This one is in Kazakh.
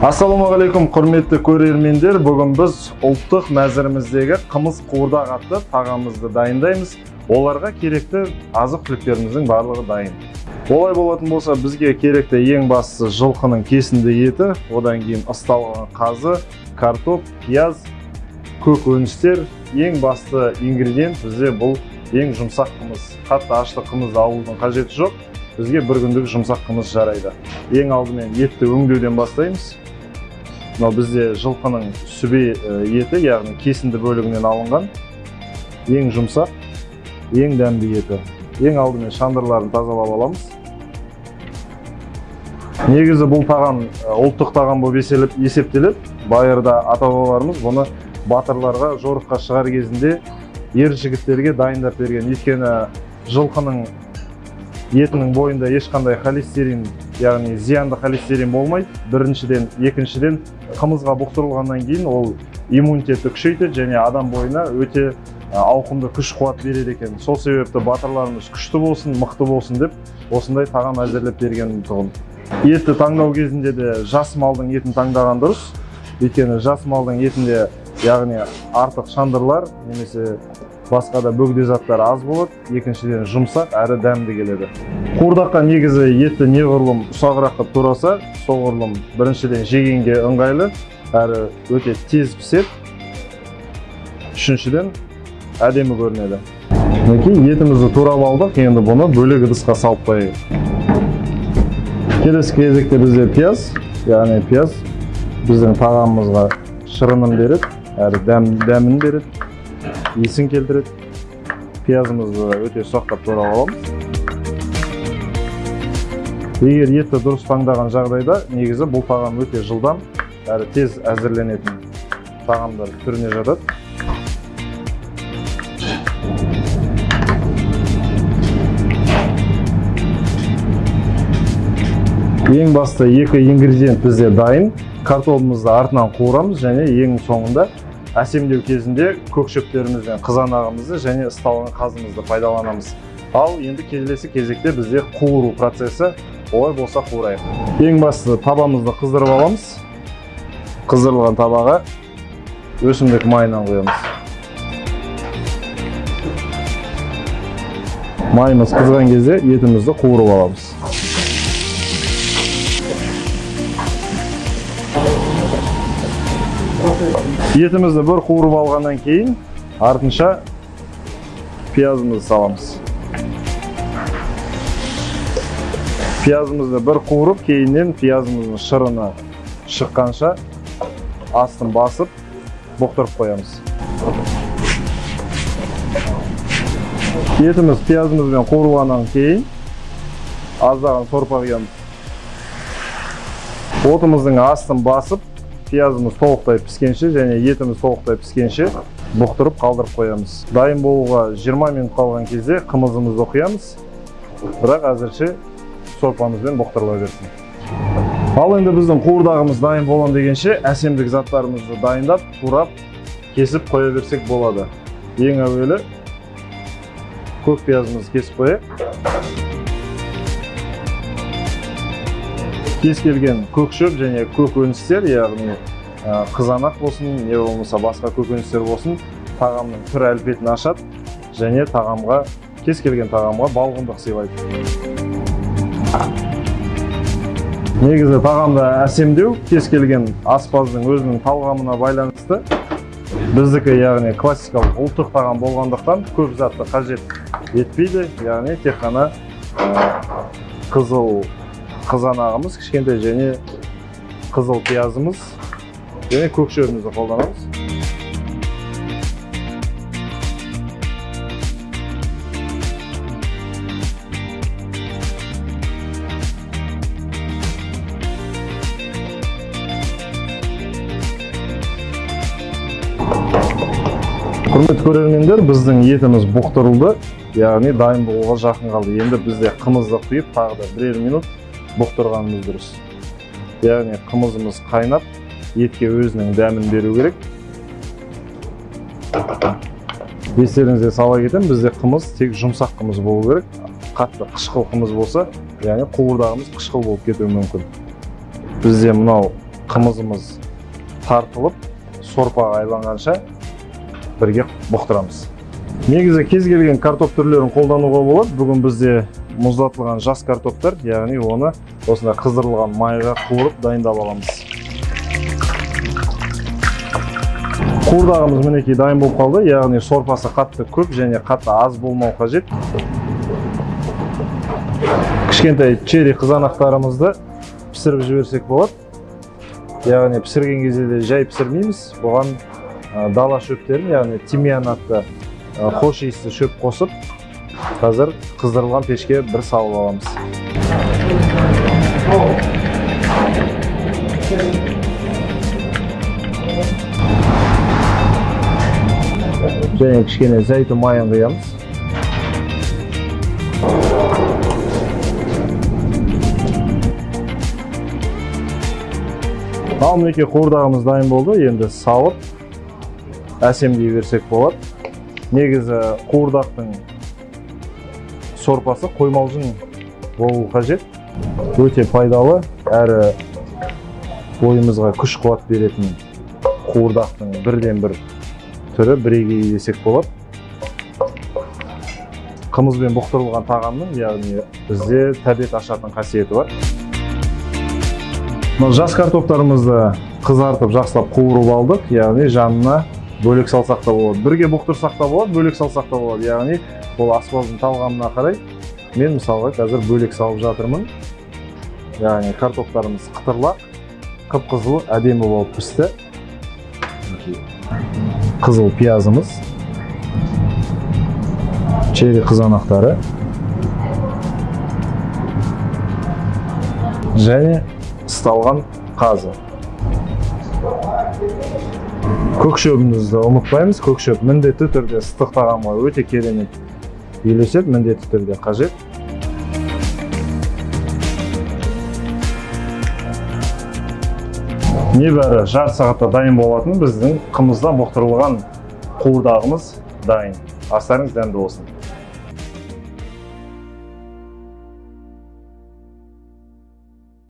Ассалаумағалейкум, құрметті көрермендер. Бүгін біз ұлттық мәзіріміздегі қымыз қуырдақ атты тағамымызды дайындаймыз. Оларға керекті азық-түліктеріміздің барлығы дайын. Олай болатын болса, бізге керекті ең бастысы жылқының кесінді еті, одан кейін ысталған қазы, картоп, пияз, көкөністер. Ең басты ингредиент бізде бұл ең жұмсақ қымыз. Қатты ашты қымыз алудың қажеті жоқ. Бізге бір күндік жұмсақ қымыз жарайды. Ең алдымен етті өңдеуден бастаймыз. Бізде жылқының сүбе еті, яғни кесінді бөлігінен алынған ең жұмсақ, ең дәмді еті. Ең алдымен шандырларын тазалап аламыз. Негізі бұл тағам ұлттық тағам болып есептеліп, байырда ата-бабаларымыз бұны батырларға жорыққа шығар кезінде ер жігіттерге дайындап берген. Өйткені жылқының етінің бойында ешқандай холестерин, яғни зиянды холестерин болмайды. Біріншіден, екіншіден қымызға бұқтырылғаннан кейін ол иммунитетті күшейтеді және адам бойына өте ауқымды күш қуат береді екен. Сол себепті батырларымыз күшті болсын, мықты болсын деп осындай тағам әзірлеп берген тұғым. Етті таңдау кезінде де жас малдың етін таңдаған дұрыс. Өйткені жас малдың етінде, яғни артық шандырлар немесе басқа да бөгде заттар аз болады. Екіншіден жұмсақ әрі дәмді келеді. Қуырдаққа негізі етті неғұрлым ұсағырақ қылып тураса, соғұрлым біріншіден жегенге ыңғайлы, әрі өте тез піседі. Үшіншіден әдемі көрінеді. Етімізді турап алдық, енді бұны бөлек ыдысқа салып қояйық. Келесі кезекте бізде пияз, яғни пияз біздің тағамымызға шырынын береді, әрі дәмін береді. Есін келтіреді. Пиязымызды өте соқтап турап аламыз. Егер етті дұрыс таңдаған жағдайда, негізі бұл тағам өте жылдам, әрі тез әзірленетін тағамдар түріне жатады. Ең басты екі ингредиент бізде дайын. Картопымызды артынан қуырамыз және ең соңында әсемдеу кезінде көк шөптерімізден қызанағымызды және ысталған қазымызды пайдаланамыз. Ал енді келесі кезекте бізде қуыру процесі. Олай болса қуырайық. Ең басты табамызды қыздырып аламыз. Қыздырылған табаға өсімдік майынан қоямыз. Майымыз қызған кезде етімізді қуырып аламыз. Етімізді бір қуырып алғаннан кейін, артынша пиязымызды саламыз. Пиязымызды бір қуырып, кейіннен пиязымыздың шырыны шыққанша астын басып, бұқтырып қоямыз. Етіміз пиязымызбен қуырылғаннан кейін, аздаған сорпа құямыз. Отымыздың астын басып, пиязымыз толықтай піскенше және етіміз толықтай піскенше бұқтырып қалдырып қоямыз. Дайын болуға 20 минут қалған кезде қымызымызды құямыз. Бірақ әзірше сорпамызбен бұқтырыла берсін. Ал енді біздің қуырдағымыз дайын болған дегенше әсемдік заттарымызды дайындап, турап, кесіп қоя берсек болады. Ең әуелі көк пиязымызды кесіп қояйық. Кез келген көкшөп және көкөністер, яғни қызанақ болсын, не болмаса басқа көкөністер болсын, тағамның түр әлпетін ашады және тағамға, кез келген тағамға балғындық сыйлайды. Негізі тағамды әсемдеу кез келген аспаздың өзінің талғамына байланысты. Біздікі, яғни классикалық ұлттық тағам болғандықтан көп затты қажет етпейді, яғни тек қана қызыл қызанағымыз, кішкентай және қызыл пиязымыз және көкшөбімізді қолданамыз. Құрметті көрермендер, біздің етіміз бұқтырылды, яғни дайын болуға жақын қалды. Енді бізде қымызды құйып, тағы да бірер минут бұқтырғанымыз дұрыс. Яғни қымызымыз қайнап, етке өзінің дәмін беру керек. Естеріңізге сала кетем, бізде қымыз тек жұмсақ қымыз болу керек. Қатты қышқыл қымыз болса, яғни қуырдағымыз қышқыл болып кетуі мүмкін. Бізде мынау қымызымыз тартылып, сорпаға айланғанша бірге бұқтырамыз. Негізі кез келген картоп түрлерін қолдануға болады. Бүгін бізде мұздатылған жас картоптар, яғни оны осында қыздырылған майға қуырып дайындап аламыз. Қуырдағымыз мінекей дайын болып қалды, яғни сорпасы қатты көп және қатты аз болмау қажет. Кішкентай черри қызанақтарымызды пісіріп жіберсек болады. Яғни пісірген кезде де жай пісірмейміз. Бұған дала шөптерін, яғни тимьян атты хош иісті шөп қосып, қазір қыздырылған пешке бір салып аламыз. Және кішкене зәйтүн майын құямыз. Ал мінекей қуырдағымыз дайын болды. Енді салып әсемдей берсек болады. Негізі қуырдақтың сорпасы қоймалжың болу қажет. Өте пайдалы, әрі бойымызға күш қуат беретін қуырдақтың бірден бір түрі, бірегей десек болады. Қымызбен бұқтырылған тағамның, яғни бізде тәбет ашатын қасиеті бар. Жас картоптарымызды қызартып, жақсылап қуырып алдық, яғни жанына бөлек салсақ та болады. Бірге бұқтырсақ та болады, бөлек салсақ та болады. Яғни бұл аспаздың талғамына қарай мен мысалға қазір бөлек салып жатырмын. Яғни картоптарымыз қытырлақ, қып-қызыл, әдемі болып пісті. Қызыл пиязымыз, черри қызанақтары және ысталған қазы. Көкшөбімізді ұмытпаймыз. Көкшөп міндетті түрде ыстық тағамға өте керемет үйлеседі, міндетті түрде қажет. Небәрі жарты сағатта дайын болатын біздің қымыздан бұқтырылған қуырдағымыз дайын. Астарыңыз дәмді болсын.